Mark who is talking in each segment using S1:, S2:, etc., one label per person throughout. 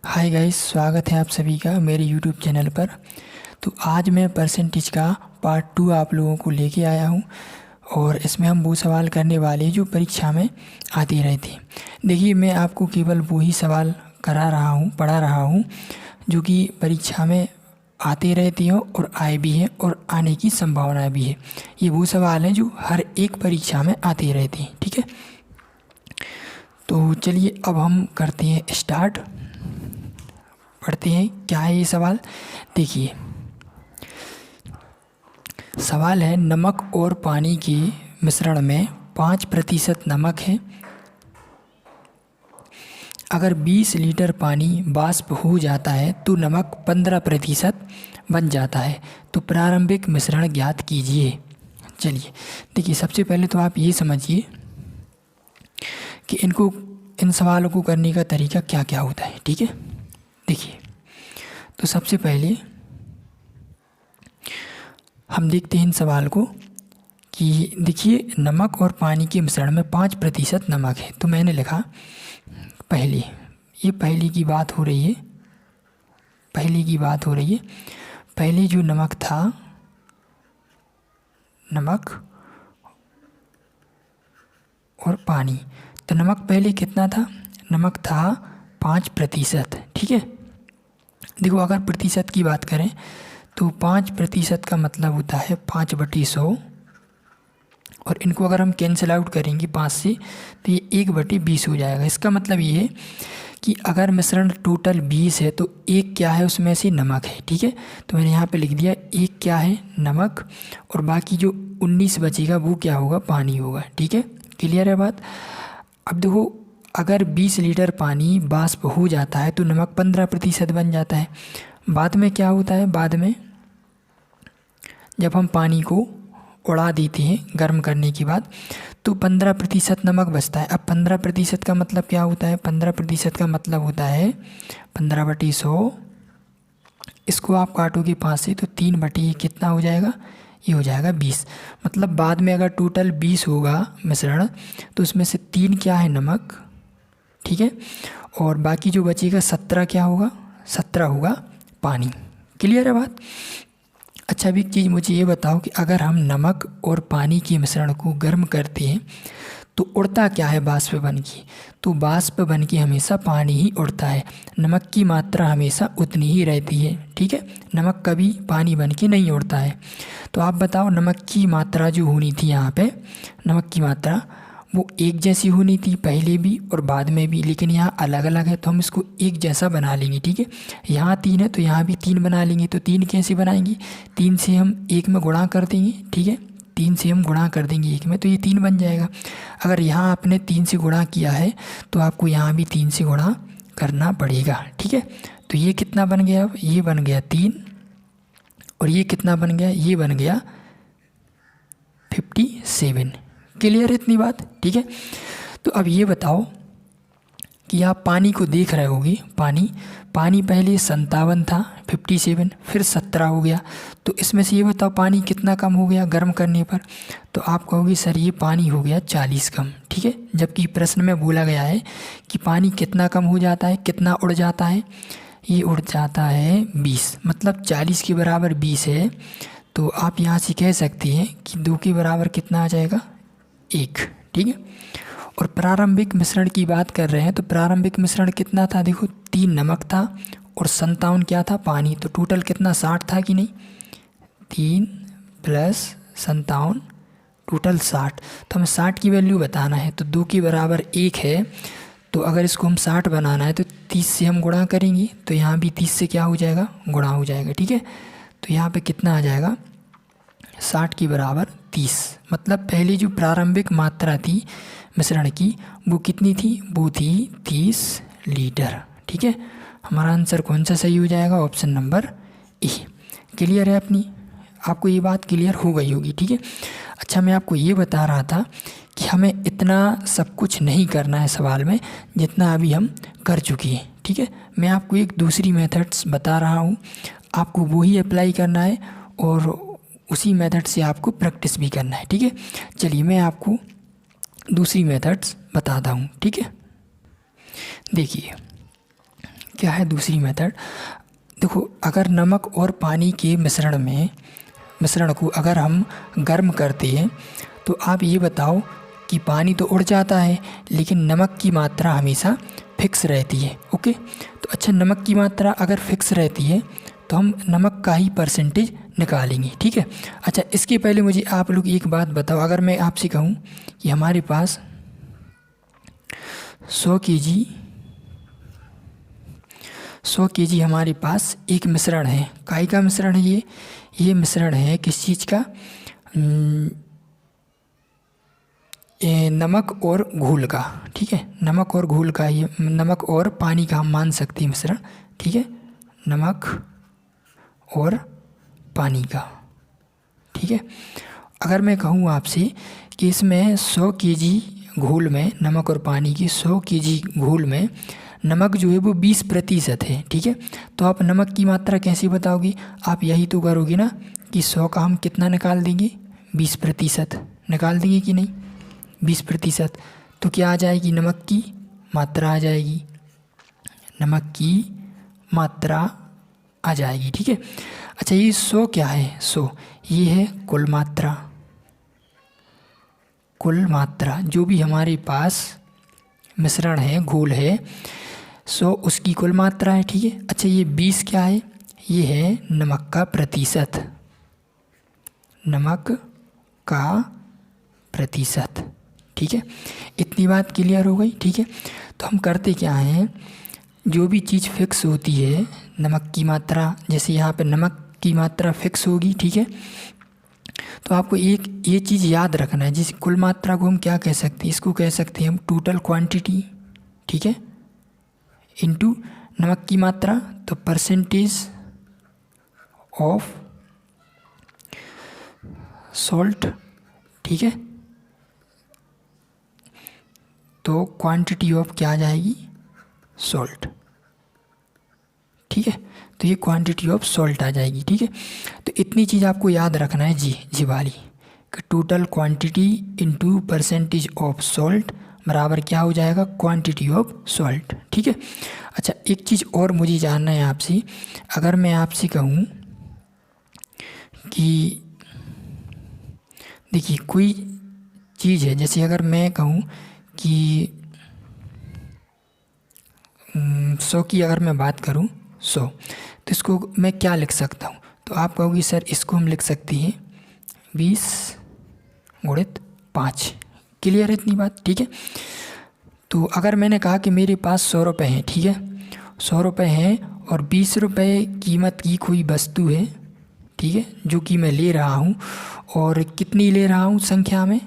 S1: Hi guys, स्वागत है आप सभी का मेरे यूट्यूब चैनल पर। तो आज मैं परसेंटेज का पार्ट 2 आप लोगों को लेके आया हूँ और इसमें हम वो सवाल करने वाले हैं जो परीक्षा में आते रहते हैं। देखिए, मैं आपको केवल वही सवाल पढ़ा रहा हूँ जो कि परीक्षा में आते रहते हैं और आए भी हैं और आने की संभावना भी है। ये वो सवाल हैं जो हर एक परीक्षा में आते रहते हैं, ठीक है। तो चलिए अब हम करते हैं स्टार्ट, पढ़ते हैं क्या है ये सवाल। देखिए, सवाल है नमक और पानी के मिश्रण में 5% नमक है। अगर 20 लीटर पानी वाष्प हो जाता है तो नमक 15% बन जाता है। तो प्रारंभिक मिश्रण ज्ञात कीजिए। चलिए देखिए, सबसे पहले तो आप ये समझिए कि इन सवालों को करने का तरीका क्या क्या होता है, ठीक है। देखिए, तो सबसे पहले हम देखते हैं इन सवाल को कि देखिए, नमक और पानी के मिश्रण में 5% नमक है। तो मैंने लिखा पहली की बात हो रही है। पहले जो नमक था, नमक और पानी, तो नमक पहले कितना था? नमक था 5%, ठीक है। देखो, अगर प्रतिशत की बात करें तो 5% का मतलब होता है 5/100, और इनको अगर हम कैंसिल आउट करेंगे 5 से तो ये 1/20 हो जाएगा। इसका मतलब ये है कि अगर मिश्रण टोटल 20 है तो एक क्या है, उसमें से नमक है, ठीक है। तो मैंने यहाँ पे लिख दिया एक क्या है, नमक, और बाकी जो 19 बचेगा वो क्या होगा, पानी होगा, ठीक है। क्लियर है बात। अब देखो, अगर 20 लीटर पानी वाष्प हो जाता है तो नमक 15% बन जाता है। बाद में क्या होता है, बाद में जब हम पानी को उड़ा देते हैं गर्म करने के बाद तो 15% नमक बचता है। अब 15% का मतलब क्या होता है? 15% का मतलब होता है 15/100। इसको आप काटोगे 5 से तो 3/, कितना हो जाएगा? ये हो जाएगा 20। मतलब बाद में अगर टोटल 20 होगा मिश्रण तो उसमें से 3 क्या है, नमक, ठीक है, और बाकी जो बचेगा 17 क्या होगा? 17 होगा पानी। क्लियर है बात। अच्छा, अभी एक चीज़ मुझे ये बताओ कि अगर हम नमक और पानी के मिश्रण को गर्म करते हैं तो उड़ता क्या है वाष्प बन के? तो वाष्प बन के हमेशा पानी ही उड़ता है। नमक की मात्रा हमेशा उतनी ही रहती है, ठीक है। नमक कभी पानी बन के नहीं उड़ता है। तो आप बताओ, नमक की मात्रा जो होनी थी यहाँ पे, नमक की मात्रा वो एक जैसी होनी थी पहले भी और बाद में भी, लेकिन यहाँ अलग अलग है तो हम इसको एक जैसा बना लेंगे, ठीक है। यहाँ 3 है तो यहाँ भी 3 बना लेंगे। तो 3 कैसे बनाएंगे? 3 से हम 1 में गुणा कर देंगे, ठीक है। 3 से हम गुणा कर देंगे 1 में तो ये 3 बन जाएगा। अगर यहाँ आपने 3 से गुणा किया है तो आपको यहाँ भी 3 से गुणा करना पड़ेगा, ठीक है। तो ये कितना बन गया? अब ये बन गया 3, और ये कितना बन गया? ये बन गया 57। क्लियर है इतनी बात, ठीक है। तो अब ये बताओ कि आप पानी को देख रहे होगे, पानी पहले 57 था, 57, फिर 17 हो गया। तो इसमें से ये बताओ पानी कितना कम हो गया गर्म करने पर? तो आप कहोगे सर ये पानी हो गया 40 कम, ठीक है। जबकि प्रश्न में बोला गया है कि पानी कितना कम हो जाता है, कितना उड़ जाता है? ये उड़ जाता है 20, मतलब 40 के बराबर 20 है। तो आप यहाँ से कह सकते हैं कि 2 के बराबर कितना आ जाएगा? 1, ठीक है। और प्रारंभिक मिश्रण की बात कर रहे हैं तो प्रारंभिक मिश्रण कितना था? देखो, 3 नमक था और 57 क्या था? पानी। तो टोटल कितना, 60 था कि नहीं? 3 + 57 टोटल 60। तो हमें 60 की वैल्यू बताना है तो 2 के बराबर 1 है। तो अगर इसको हम 60 बनाना है तो 30 से हम गुणा करेंगे तो यहाँ भी 30 से क्या हो जाएगा? गुणा हो जाएगा, ठीक है। तो यहाँ पे कितना आ जाएगा? 60 के बराबर 30। मतलब पहले जो प्रारंभिक मात्रा थी मिश्रण की वो कितनी थी? वो थी 30 लीटर, ठीक है। हमारा आंसर कौन सा सही हो जाएगा? Option number A. क्लियर है अपनी? आपको ये बात क्लियर हो गई होगी, ठीक है। अच्छा, मैं आपको ये बता रहा था कि हमें इतना सब कुछ नहीं करना है सवाल में जितना अभी हम कर चुके हैं, ठीक है। मैं आपको एक दूसरी मेथड्स बता रहा हूँ, आपको वही अप्लाई करना है और उसी मेथड से आपको प्रैक्टिस भी करना है, ठीक है। चलिए मैं आपको दूसरी मेथड्स बताता हूँ, ठीक है। देखिए क्या है दूसरी मेथड। देखो अगर नमक और पानी के मिश्रण को अगर हम गर्म करते हैं तो आप ये बताओ कि पानी तो उड़ जाता है लेकिन नमक की मात्रा हमेशा फिक्स रहती है। ओके, तो अच्छा नमक की मात्रा अगर फिक्स रहती है तो हम नमक का ही परसेंटेज निकालेंगे। ठीक है, अच्छा इसके पहले मुझे आप लोग एक बात बताओ, अगर मैं आपसे कहूँ कि हमारे पास 100 केजी हमारे पास एक मिश्रण है, काई का मिश्रण है ये मिश्रण है किस चीज़ का, नमक और घोल का। ठीक है, नमक और घोल का, ये नमक और पानी का हम मान सकते हैं मिश्रण। ठीक है, नमक और पानी का। ठीक है, अगर मैं कहूँ आपसे कि इसमें 100 केजी घोल में, नमक और पानी की 100 केजी घोल में नमक जो है वो 20% है। ठीक है, तो आप नमक की मात्रा कैसे बताओगे, आप यही तो करोगे ना कि 100 का हम कितना निकाल देंगे, 20% निकाल देंगे कि नहीं, 20%। तो क्या आ जाएगी, नमक की मात्रा आ जाएगी, नमक की मात्रा आ जाएगी। ठीक है, अच्छा ये 100 क्या है, 100 ये है कुल मात्रा जो भी हमारे पास मिश्रण है, घोल है, 100 उसकी कुल मात्रा है। ठीक है, अच्छा ये 20 क्या है, ये है नमक का प्रतिशत, नमक का प्रतिशत। ठीक है, इतनी बात क्लियर हो गई। ठीक है, तो हम करते क्या हैं, जो भी चीज़ फिक्स होती है, नमक की मात्रा, जैसे यहाँ पे नमक की मात्रा फिक्स होगी। ठीक है, तो आपको एक ये चीज़ याद रखना है, जिस कुल मात्रा को हम क्या कह सकते हैं, इसको कह सकते हैं हम टोटल क्वांटिटी। ठीक है, इनटू नमक की मात्रा, तो परसेंटेज ऑफ सॉल्ट। ठीक है, तो क्वांटिटी ऑफ क्या आ जाएगी, सॉल्ट। ठीक है, तो ये क्वांटिटी ऑफ सॉल्ट आ जाएगी। ठीक है, तो इतनी चीज़ आपको याद रखना है जी वाली, कि total quantity into percentage of salt बराबर क्या हो जाएगा, क्वांटिटी ऑफ सॉल्ट। ठीक है, अच्छा एक चीज़ और मुझे जानना है आपसे, अगर मैं आपसे कहूँ कि देखिए कोई चीज़ है, जैसे अगर मैं कहूँ कि 100 की अगर मैं बात करूँ 100, तो इसको मैं क्या लिख सकता हूँ, तो आप कहोगे सर इसको हम लिख सकते हैं 20 गुणित 5। क्लियर है इतनी बात। ठीक है, तो अगर मैंने कहा कि मेरे पास 100 रुपये हैं, ठीक है 100 रुपये हैं और 20 रुपये कीमत की कोई वस्तु है, ठीक है, जो कि मैं ले रहा हूँ, और कितनी ले रहा हूँ संख्या में,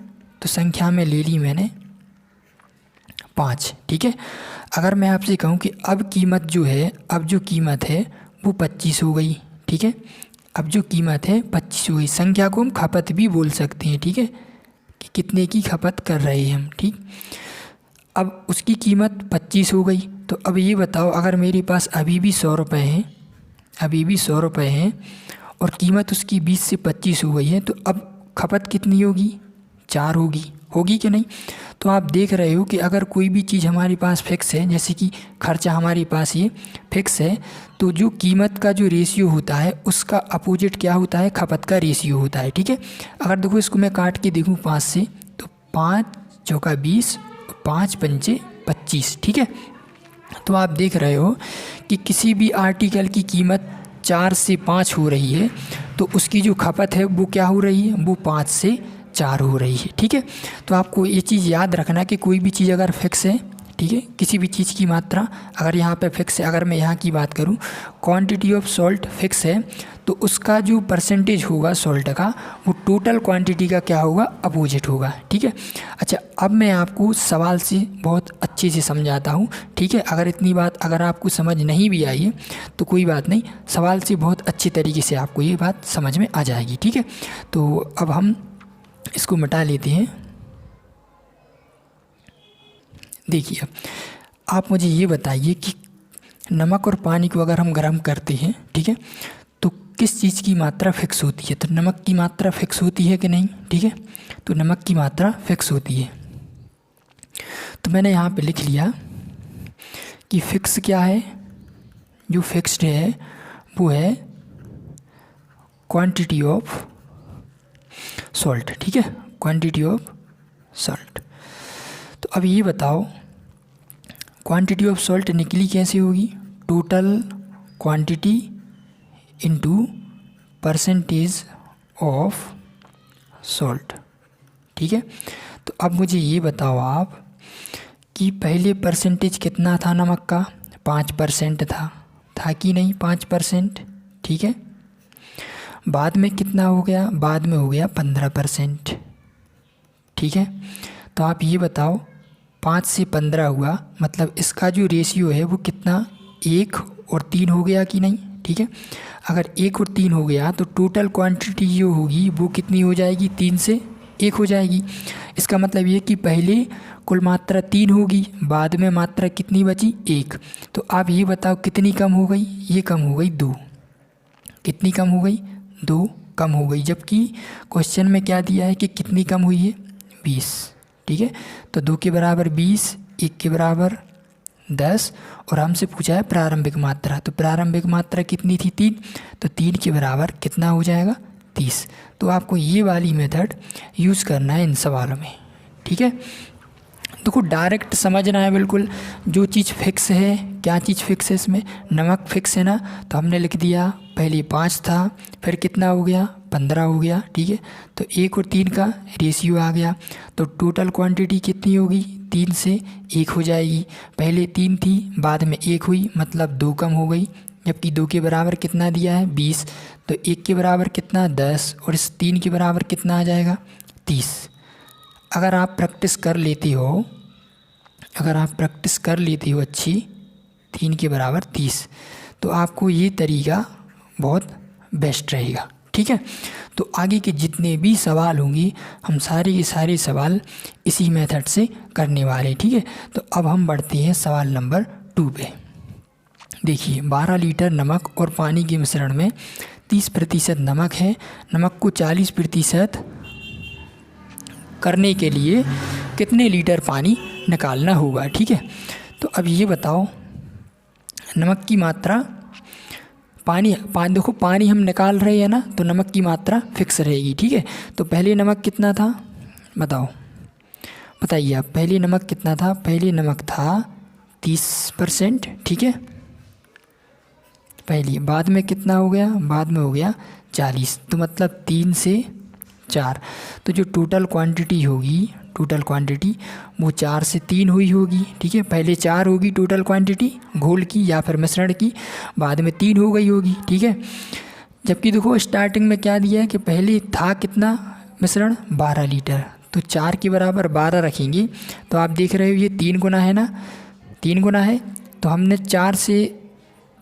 S1: तो संख्या में ले ली मैंने 5। ठीक है, अगर मैं आपसे कहूँ कि अब कीमत जो है, अब जो कीमत है वो 25 हो गई। ठीक है, अब जो कीमत है 25 हो गई, संख्या को हम खपत भी बोल सकते हैं। ठीक है, कि कितने की खपत कर रहे हैं हम। ठीक, अब उसकी कीमत 25 हो गई, तो अब ये बताओ अगर मेरे पास अभी भी 100 रुपये हैं, अभी भी 100 रुपये हैं और कीमत उसकी 20 से 25 हो गई है, तो अब खपत कितनी होगी, 4 होगी कि नहीं। तो आप देख रहे हो कि अगर कोई भी चीज़ हमारे पास फिक्स है, जैसे कि खर्चा हमारे पास ये फिक्स है, तो जो कीमत का जो रेशियो होता है उसका अपोजिट क्या होता है, खपत का रेशियो होता है। ठीक है, अगर देखो इसको मैं काट के देखूँ 5 से, तो 5 चौका 20, 5 पंचे 25। ठीक है, तो आप देख रहे हो कि किसी भी आर्टिकल की कीमत 4 से 5 हो रही है, तो उसकी जो खपत है वो क्या हो रही है, वो 5 से 4 हो रही है। ठीक है, तो आपको ये चीज़ याद रखना कि कोई भी चीज़ अगर फिक्स है, ठीक है, किसी भी चीज़ की मात्रा अगर यहाँ पे फिक्स है, अगर मैं यहाँ की बात करूँ क्वांटिटी ऑफ सॉल्ट फिक्स है, तो उसका जो परसेंटेज होगा सॉल्ट का, वो टोटल क्वांटिटी का क्या होगा, अपोजिट होगा। ठीक है, अच्छा अब मैं आपको सवाल से बहुत अच्छे से समझाता हूँ। ठीक है, अगर इतनी बात अगर आपको समझ नहीं भी आई है तो कोई बात नहीं, सवाल से बहुत अच्छे तरीके से आपको ये बात समझ में आ जाएगी। ठीक है, तो अब हम इसको मिटा लेते हैं। देखिए आप मुझे ये बताइए कि नमक और पानी को अगर हम गर्म करते हैं, ठीक है, तो किस चीज़ की मात्रा फिक्स होती है, तो नमक की मात्रा फिक्स होती है कि नहीं। ठीक है, तो नमक की मात्रा फिक्स होती है, तो मैंने यहाँ पे लिख लिया कि फिक्स क्या है, जो फिक्स्ड है वो है क्वांटिटी ऑफ सॉल्ट, ठीक है, क्वांटिटी ऑफ सॉल्ट। तो अब ये बताओ क्वांटिटी ऑफ सॉल्ट निकली कैसे होगी? Total quantity into percentage of salt, ठीक है। तो अब मुझे ये बताओ आप कि पहले परसेंटेज कितना था नमक का? 5% था कि नहीं? 5%, ठीक है। बाद में कितना हो गया? बाद में हो गया 15%, ठीक है। तो आप ये बताओ 5 से 15 हुआ, मतलब इसका जो रेशियो है वो कितना? 1 और 3 हो गया कि नहीं? ठीक है। अगर 1 और 3 हो गया तो टोटल क्वांटिटी जो होगी वो कितनी हो जाएगी? 3 से 1 हो जाएगी। इसका मतलब ये कि पहले कुल मात्रा 3 होगी, बाद में मात्रा कितनी बची? 1। तो आप ये बताओ कितनी कम हो गई? ये कम हो गई 2। कितनी कम हो गई? 2 कम हो गई। जबकि क्वेश्चन में क्या दिया है कि कितनी कम हुई है? 20, ठीक है। तो 2 के बराबर 20, 1 के बराबर 10, और हमसे पूछा है प्रारंभिक मात्रा। तो प्रारंभिक मात्रा कितनी थी? 3। तो 3 के बराबर कितना हो जाएगा? 30। तो आपको ये वाली मेथड यूज़ करना है इन सवालों में, ठीक है। देखो डायरेक्ट समझना है बिल्कुल। जो चीज़ फिक्स है, क्या चीज़ फिक्स है इसमें? नमक फिक्स है ना, तो हमने लिख दिया पहले 5 था, फिर कितना हो गया? 15 हो गया, ठीक है। तो 1 और 3 का रेशियो आ गया, तो टोटल क्वांटिटी कितनी होगी? 3 से 1 हो जाएगी। पहले 3 थी, बाद में 1 हुई, मतलब 2 कम हो गई। जबकि 2 के बराबर कितना दिया है? 20। तो 1 के बराबर कितना? 10, और इस 3 के बराबर कितना आ जाएगा? 30। अगर आप प्रैक्टिस कर लेती हो, अच्छी, 3 के बराबर 30, तो आपको ये तरीका बहुत बेस्ट रहेगा, ठीक है। तो आगे के जितने भी सवाल होंगे हम सारे के सारे सवाल इसी मेथड से करने वाले, ठीक है। तो अब हम बढ़ते हैं सवाल नंबर 2 पे। देखिए 12 लीटर नमक और पानी के मिश्रण में 30% नमक है। नमक को 40% करने के लिए कितने लीटर पानी निकालना होगा, ठीक है। तो अब ये बताओ नमक की मात्रा, पानी देखो पानी हम निकाल रहे हैं ना, तो नमक की मात्रा फिक्स रहेगी, ठीक है। तो पहले नमक कितना था? बताइए आप, पहले नमक कितना था? पहले नमक था 30%, ठीक है। पहले, बाद में कितना हो गया? बाद में हो गया 40। तो मतलब 3 से 4। तो जो टोटल क्वांटिटी होगी, वो 4 से 3 हुई होगी, ठीक है। पहले 4 होगी टोटल क्वांटिटी घोल की या फिर मिश्रण की, बाद में 3 हो गई होगी, ठीक है। जबकि देखो स्टार्टिंग में क्या दिया है कि पहले था कितना मिश्रण? 12 लीटर। तो 4 के बराबर 12 रखेंगे, तो आप देख रहे हो ये 3 गुना है ना, 3 गुना है। तो हमने 4 से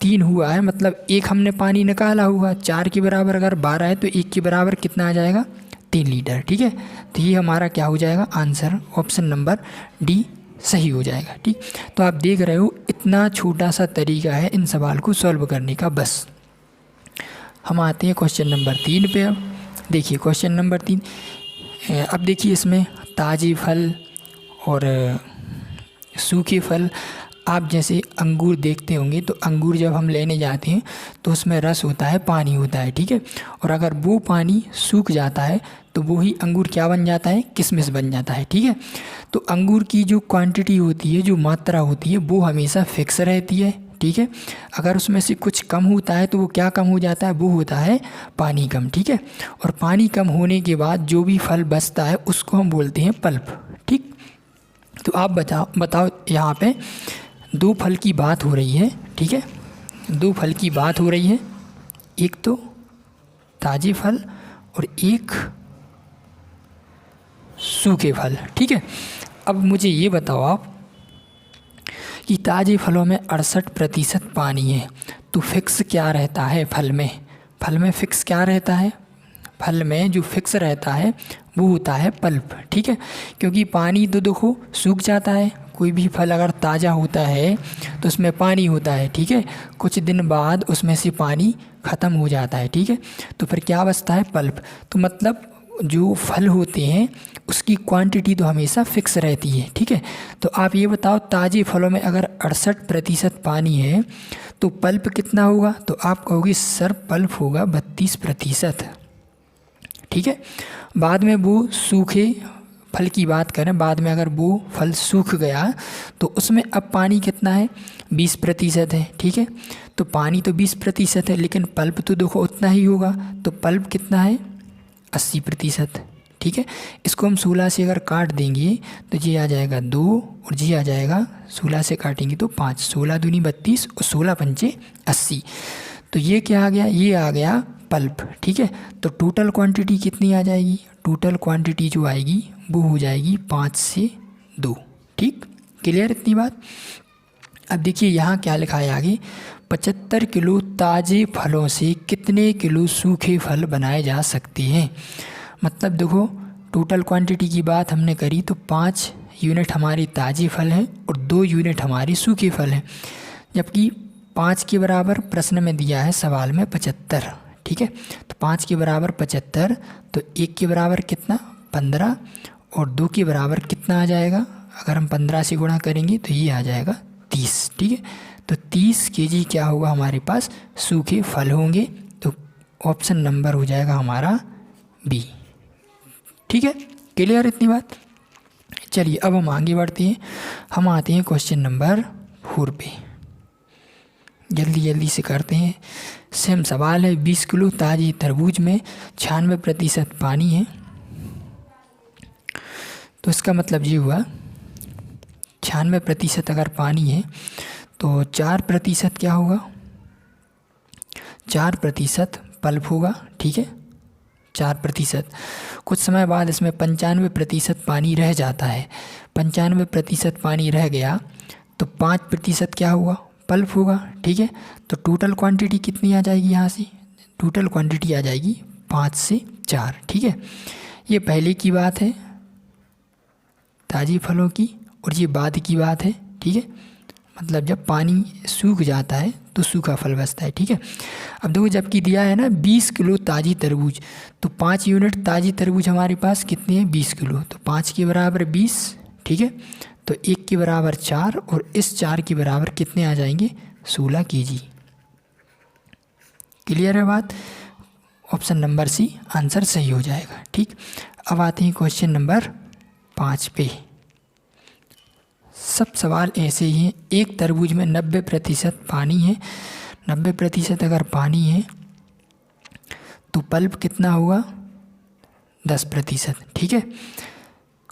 S1: 3 हुआ है, मतलब 1 हमने पानी निकाला हुआ। 4 के बराबर अगर 12 है तो 1 के बराबर कितना आ जाएगा? 3 लीटर, ठीक है। तो ये हमारा क्या हो जाएगा? आंसर ऑप्शन नंबर डी सही हो जाएगा, ठीक। तो आप देख रहे हो इतना छोटा सा तरीका है इन सवाल को सॉल्व करने का। बस हम आते हैं क्वेश्चन नंबर 3 पे। अब देखिए क्वेश्चन नंबर 3, अब देखिए इसमें ताज़े फल और सूखे फल, आप जैसे अंगूर देखते होंगे, तो अंगूर जब हम लेने जाते हैं तो उसमें रस होता है, पानी होता है, ठीक है। और अगर वो पानी सूख जाता है तो वो ही अंगूर क्या बन जाता है? किशमिश बन जाता है, ठीक है। तो अंगूर की जो क्वांटिटी होती है, जो मात्रा होती है, वो हमेशा फिक्स रहती है, ठीक है। अगर उसमें से कुछ कम होता है तो वो क्या कम हो जाता है? वो होता है पानी कम, ठीक है। और पानी कम होने के बाद जो भी फल बचता है उसको हम बोलते हैं पल्प, ठीक। तो आप बताओ यहाँ पे 2 फल की बात हो रही है, ठीक है। 2 फल की बात हो रही है, एक तो ताज़े फल और एक सूखे फल, ठीक है। अब मुझे ये बताओ आप कि ताज़े फलों में 68% पानी है, तो फिक्स क्या रहता है फल में फिक्स क्या रहता है? फल में जो फिक्स रहता है वो होता है पल्प, ठीक है। क्योंकि पानी तो देखो सूख जाता है, कोई भी फल अगर ताज़ा होता है तो उसमें पानी होता है, ठीक है। कुछ दिन बाद उसमें से पानी ख़त्म हो जाता है, ठीक है। तो फिर क्या बचता है? पल्प। तो मतलब जो फल होते हैं उसकी क्वांटिटी तो हमेशा फिक्स रहती है, ठीक है। तो आप ये बताओ, ताज़े फलों में अगर 68% पानी है तो पल्प कितना होगा? तो आप कहोगे सर पल्प होगा 32%, ठीक है। बाद में वो सूखे फल की बात करें, बाद में अगर वो फल सूख गया तो उसमें अब पानी कितना है? 20% है, ठीक है। तो पानी तो 20% है, लेकिन पल्प तो देखो उतना ही होगा, तो पल्प कितना है? 80%, ठीक है। इसको हम 16 से अगर काट देंगे तो ये आ जाएगा 2 और ये आ जाएगा 16 से काटेंगे तो 5, 16 दूनी 32 और 16 पंचे 80। तो ये क्या आ गया? ये आ गया पल्प, ठीक है। तो टोटल क्वांटिटी कितनी आ जाएगी? टोटल क्वांटिटी जो आएगी वो हो जाएगी 5 से 2, ठीक। क्लियर इतनी बात? अब देखिए यहाँ क्या लिखा है आगे, 75 किलो ताज़े फलों से कितने किलो सूखे फल बनाए जा सकते हैं। मतलब देखो, टोटल क्वांटिटी की बात हमने करी तो 5 यूनिट हमारे ताज़े फल हैं और 2 यूनिट हमारे सूखे फल हैं, जबकि 5 के बराबर प्रश्न में दिया है सवाल में 75, ठीक है। तो 5 के बराबर 75, तो 1 के बराबर कितना? 15, और 2 के बराबर कितना आ जाएगा? अगर हम 15 से गुणा करेंगे तो ये आ जाएगा 30, ठीक है। तो 30 केजी क्या होगा हमारे पास? सूखे फल होंगे। तो ऑप्शन नंबर हो जाएगा हमारा बी, ठीक है। क्लियर इतनी बात? चलिए अब हम आगे बढ़ते हैं, हम आते हैं क्वेश्चन नंबर 4 पे। जल्दी जल्दी से करते हैं। सेम सवाल है, 20 किलो ताज़ी तरबूज में 96% पानी है। तो इसका मतलब ये हुआ 96% अगर पानी है तो 4% क्या होगा? 4% पल्प होगा, ठीक है। 4%। कुछ समय बाद इसमें 95% पानी रह जाता है। 95% पानी रह गया तो 5% क्या होगा? पल्प होगा, ठीक है। तो टोटल क्वांटिटी कितनी आ जाएगी यहाँ से? टोटल क्वांटिटी आ जाएगी 5 से 4, ठीक है। ये पहले की बात है ताज़ी फलों की, और ये बाद की बात है, ठीक है। मतलब जब पानी सूख जाता है तो सूखा फल बचता है, ठीक है। अब देखो, जबकि दिया है ना 20 किलो ताज़ी तरबूज, तो 5 यूनिट ताज़ी तरबूज हमारे पास कितनी है? 20 किलो। तो 5 के बराबर 20, ठीक है। तो 1 के बराबर 4, और इस 4 के बराबर कितने आ जाएंगे? 16 केजी। क्लियर है बात? ऑप्शन नंबर सी आंसर सही हो जाएगा, ठीक। अब आते हैं क्वेश्चन नंबर 5 पे। सब सवाल ऐसे ही हैं। एक तरबूज में 90% पानी है। 90% अगर पानी है तो पल्प कितना होगा? 10%, ठीक है।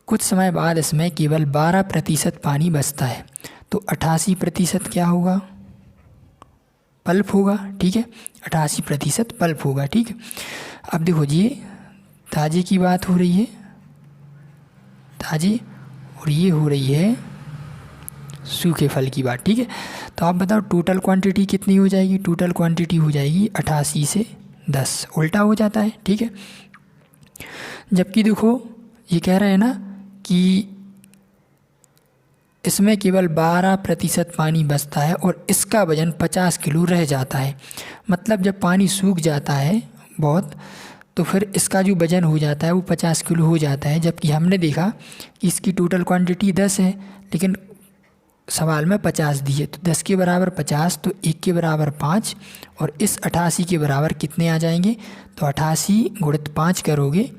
S1: कुछ समय बाद इसमें केवल 12% पानी बचता है, तो 88% क्या होगा? पल्प होगा, ठीक है। 88% पल्प होगा, ठीक है। अब देखो जी, ताजे की बात हो रही है, ताजे, और ये हो रही है सूखे फल की बात, ठीक है। तो आप बताओ टोटल क्वांटिटी कितनी हो जाएगी? टोटल क्वांटिटी हो जाएगी 88 से 10, उल्टा हो जाता है, ठीक है। जबकि देखो ये कह रहे हैं ना कि इसमें केवल 12% पानी बचता है और इसका वजन 50 किलो रह जाता है। मतलब जब पानी सूख जाता है बहुत, तो फिर इसका जो वजन हो जाता है वो 50 किलो हो जाता है। जबकि हमने देखा कि इसकी टोटल क्वांटिटी 10 है, लेकिन सवाल में 50 दिए, तो 10 के बराबर 50, तो 1 के बराबर 5, और इस 88 के बराबर कितने आ जाएंगे? तो 88 गुणित 5 करोगे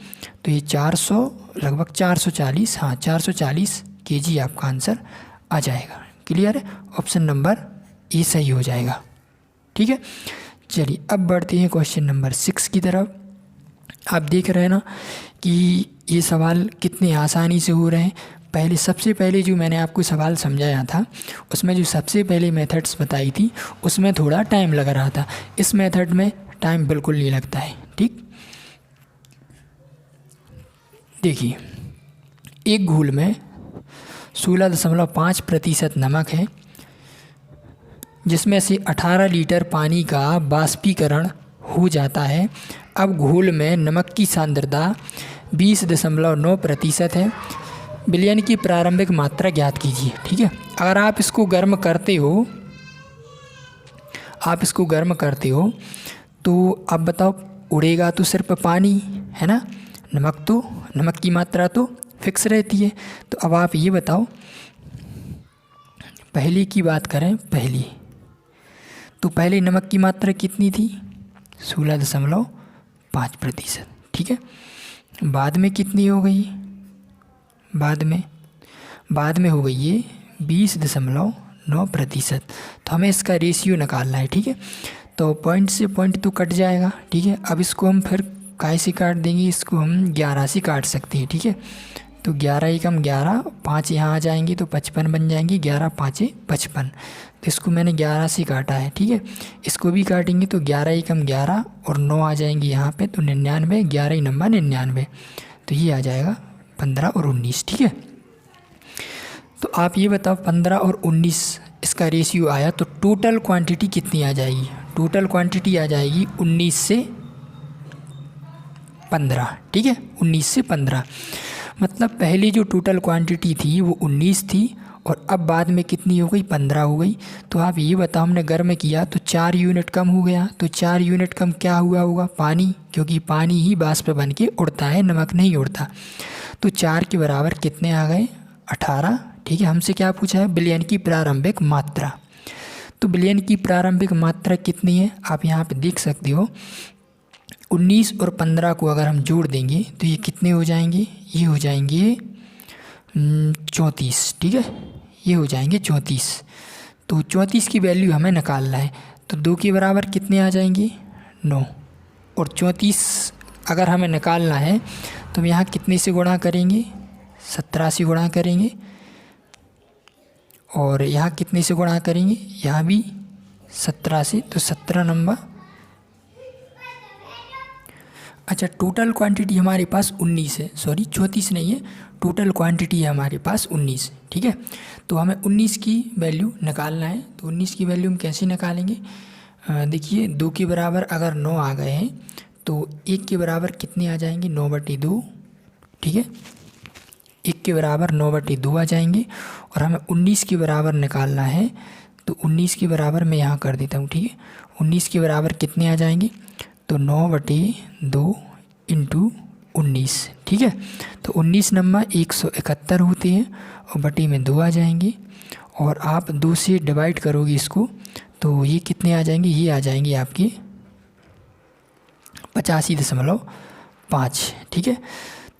S1: तो ये 400, लगभग 440, हाँ 440 केजी आपका आंसर आ जाएगा। क्लियर है? ऑप्शन नंबर ए सही हो जाएगा, ठीक है। चलिए अब बढ़ते हैं क्वेश्चन नंबर 6 की तरफ। आप देख रहे हैं ना कि ये सवाल कितने आसानी से हो रहे हैं। पहले सबसे पहले जो मैंने आपको सवाल समझाया था उसमें जो सबसे पहले मेथड्स बताई थी उसमें थोड़ा टाइम लग रहा था। इस मेथड में टाइम बिल्कुल नहीं लगता है, ठीक। देखिए, एक घोल में 16.5% नमक है, जिसमें से 18 लीटर पानी का वाष्पीकरण हो जाता है। अब घोल में नमक की सांद्रता 20.9% है। विलयन की प्रारंभिक मात्रा ज्ञात कीजिए, ठीक है। अगर आप इसको गर्म करते हो, तो अब बताओ, उड़ेगा तो सिर्फ पानी है ना, नमक की मात्रा तो फिक्स रहती है। तो अब आप ये बताओ, पहली की बात करें, पहली तो पहले नमक की मात्रा कितनी थी? 16.5%। ठीक है, बाद में कितनी हो गई? बाद में हो गई ये 20.9%। तो हमें इसका रेशियो निकालना है। ठीक है, तो पॉइंट से पॉइंट तो कट जाएगा। ठीक है, अब इसको हम फिर काहे से काट देंगे? इसको हम 11 से काट सकते हैं। ठीक है, तो 11 एकम 11, 5 यहाँ आ जाएंगे तो 55 बन जाएंगे, 11 5 55। तो इसको मैंने 11 से काटा है। ठीक है, इसको भी काटेंगे तो 11 एकम 11 और 9 आ जाएंगे यहाँ पे, तो 99, 11 ही नंबर 99। तो ये आ जाएगा 15 और 19। ठीक है, तो आप ये बताओ 15 और 19 इसका रेशियो आया तो टोटल क्वांटिटी कितनी आ जाएगी? टोटल क्वांटिटी आ जाएगी 19 से 15। ठीक है, 19 से 15 मतलब पहले जो टोटल क्वांटिटी थी वो 19 थी और अब बाद में कितनी हो गई? 15 हो गई। तो आप ये बताओ, हमने गर्म किया तो 4 यूनिट कम हो गया। तो 4 यूनिट कम क्या हुआ होगा? पानी, क्योंकि पानी ही वाष्प बन के उड़ता है, नमक नहीं उड़ता। तो 4 के बराबर कितने आ गए? 18। ठीक है, हमसे क्या पूछा है? विलयन की प्रारंभिक मात्रा। तो विलयन की प्रारंभिक मात्रा कितनी है? आप यहाँ पे देख सकते हो 19 और 15 को अगर हम जोड़ देंगे तो ये कितने हो जाएंगे? ये हो जाएंगे 34। ठीक है, ये हो जाएंगे 34। तो 34 की वैल्यू हमें निकालना है। तो 2 के बराबर कितने आ जाएंगे? 9। और 34 अगर हमें निकालना है तो हम यहाँ कितने से गुणा करेंगे? 17 से गुणा करेंगे। और यहाँ कितने से गुणा करेंगे? यहाँ भी 17 से। तो 17 नंबर। अच्छा, टोटल क्वांटिटी हमारे पास 19 है, सॉरी 34 नहीं है, टोटल क्वांटिटी है हमारे पास 19। ठीक है, तो हमें 19 की वैल्यू निकालना है। तो 19 की वैल्यू हम कैसे निकालेंगे? देखिए, 2 के बराबर अगर 9 आ गए हैं तो 1 के बराबर कितने आ जाएंगे? 9/2। ठीक है, 1 के बराबर 9/2 आ जाएंगे। और हमें 19 के बराबर निकालना है तो 19 के बराबर मैं यहाँ कर देता हूँ। ठीक है, 19 के बराबर कितने आ जाएंगे? तो 9/2 इंटू 19। ठीक है, तो 19 नंबर 171 होते हैं और बटे में 2 आ जाएंगे। और आप 2 से डिवाइड करोगे इसको तो ये कितने आ जाएंगे? ये आ जाएंगे आपके 85.5। ठीक है,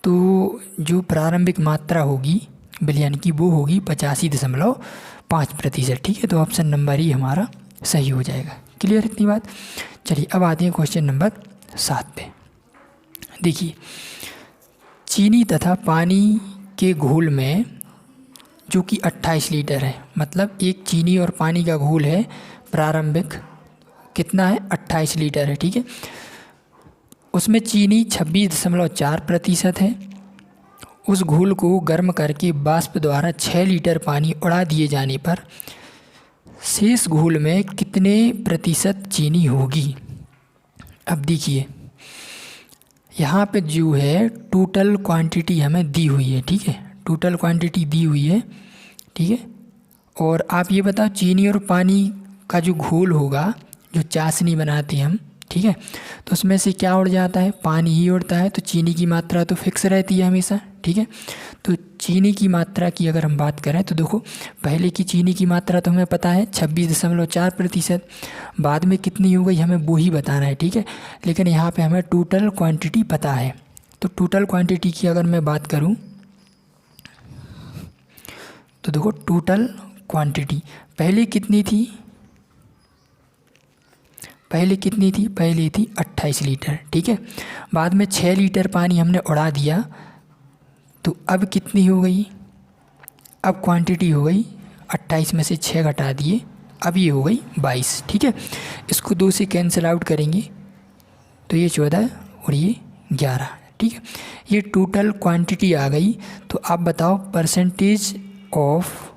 S1: तो जो प्रारंभिक मात्रा होगी विलयन की वो होगी 85.5%। ठीक है, तो ऑप्शन नंबर ही हमारा सही हो जाएगा। क्लियर इतनी बात? चलिए अब आते हैं क्वेश्चन नंबर 7 पे। देखिए, चीनी तथा पानी के घोल में जो कि 28 लीटर है, मतलब एक चीनी और पानी का घोल है, प्रारंभिक कितना है? 28 लीटर है। ठीक है, उसमें चीनी 26.4% है। उस घोल को गर्म करके वाष्प द्वारा 6 लीटर पानी उड़ा दिए जाने पर शेष घोल में कितने प्रतिशत चीनी होगी? अब देखिए, यहाँ पे जो है टोटल क्वांटिटी हमें दी हुई है। ठीक है, टोटल क्वांटिटी दी हुई है। ठीक है, और आप ये बताओ, चीनी और पानी का जो घोल होगा, जो चाशनी बनाते हैं हम, ठीक है, तो उसमें से क्या उड़ जाता है? पानी ही उड़ता है। तो चीनी की मात्रा तो फिक्स रहती है हमेशा। ठीक है, तो चीनी की मात्रा की अगर हम बात करें तो देखो, पहले की चीनी की मात्रा तो हमें पता है 26.4%। बाद में कितनी हो गई हमें वो ही बताना है। ठीक है, लेकिन यहाँ पे हमें टोटल क्वांटिटी पता है। तो टोटल क्वांटिटी की अगर मैं बात करूँ तो देखो, टोटल क्वांटिटी पहले कितनी थी? पहले थी 28 लीटर। ठीक है, बाद में 6 लीटर पानी हमने उड़ा दिया तो अब कितनी हो गई? अब क्वांटिटी हो गई 28 में से 6 घटा दिए, अब ये हो गई 22। ठीक है, इसको 2 से कैंसिल आउट करेंगे तो ये 14 और ये 11। ठीक है, ये टोटल क्वांटिटी आ गई। तो आप बताओ परसेंटेज ऑफ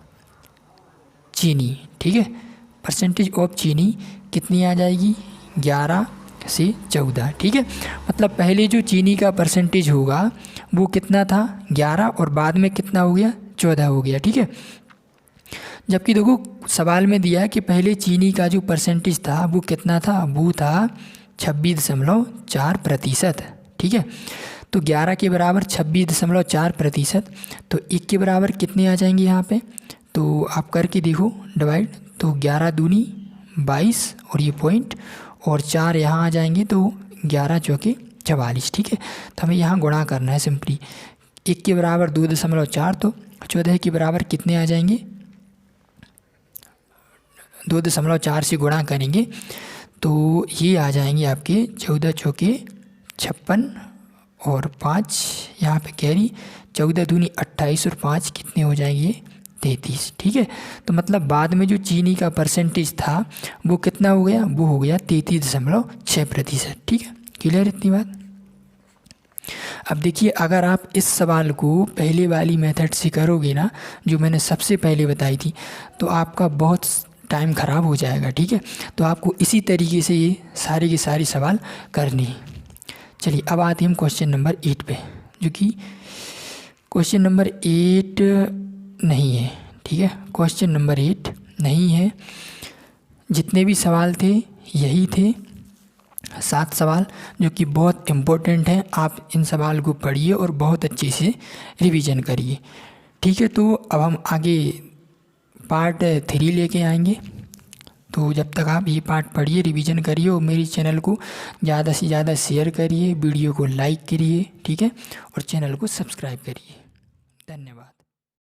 S1: चीनी। ठीक है, परसेंटेज ऑफ चीनी कितनी आ जाएगी? 11 से 14। ठीक है, मतलब पहले जो चीनी का परसेंटेज होगा वो कितना था? 11, और बाद में कितना हो गया? 14 हो गया। ठीक है, जबकि देखो सवाल में दिया है कि पहले चीनी का जो परसेंटेज था वो कितना था? वो था 26.4%। ठीक है, तो 11 के बराबर 26.4%, तो 1 के बराबर कितने आ जाएंगे यहाँ पे, तो आप करके देखो डिवाइड, तो 11 दूनी 22 और ये पॉइंट और 4 यहाँ आ जाएंगे, तो 11 चौके 44। ठीक है, तो हमें यहाँ गुणा करना है सिंपली। 1 के बराबर 2.4, तो 14 के बराबर कितने आ जाएंगे, 2.4 से गुणा करेंगे तो ये आ जाएंगे आपके 14 चौके 56 और 5 यहाँ पे कैरी, 14 दूनी 28 और 5 कितने हो जाएंगे 33। ठीक है, तो मतलब बाद में जो चीनी का परसेंटेज था वो कितना हो गया, वो हो गया 33.6%। ठीक है, क्लियर इतनी बात। अब देखिए, अगर आप इस सवाल को पहले वाली मेथड से करोगे ना, जो मैंने सबसे पहले बताई थी, तो आपका बहुत टाइम ख़राब हो जाएगा। ठीक है, तो आपको इसी तरीके से ये सारे के सारे सवाल करने हैं। चलिए अब आते हैं हम क्वेश्चन नंबर 8 पे, जो कि क्वेश्चन नंबर 8 नहीं है। ठीक है, क्वेश्चन नंबर 8 नहीं है, जितने भी सवाल थे यही थे, 7 सवाल जो कि बहुत इम्पोर्टेंट हैं। आप इन सवाल को पढ़िए और बहुत अच्छे से रिवीजन करिए। ठीक है, तो अब हम आगे पार्ट 3 लेके आएंगे। तो जब तक आप ये पार्ट पढ़िए, रिवीजन करिए और मेरी चैनल को ज़्यादा से ज़्यादा शेयर करिए, वीडियो को लाइक करिए। ठीक है, और चैनल को सब्सक्राइब करिए। धन्यवाद।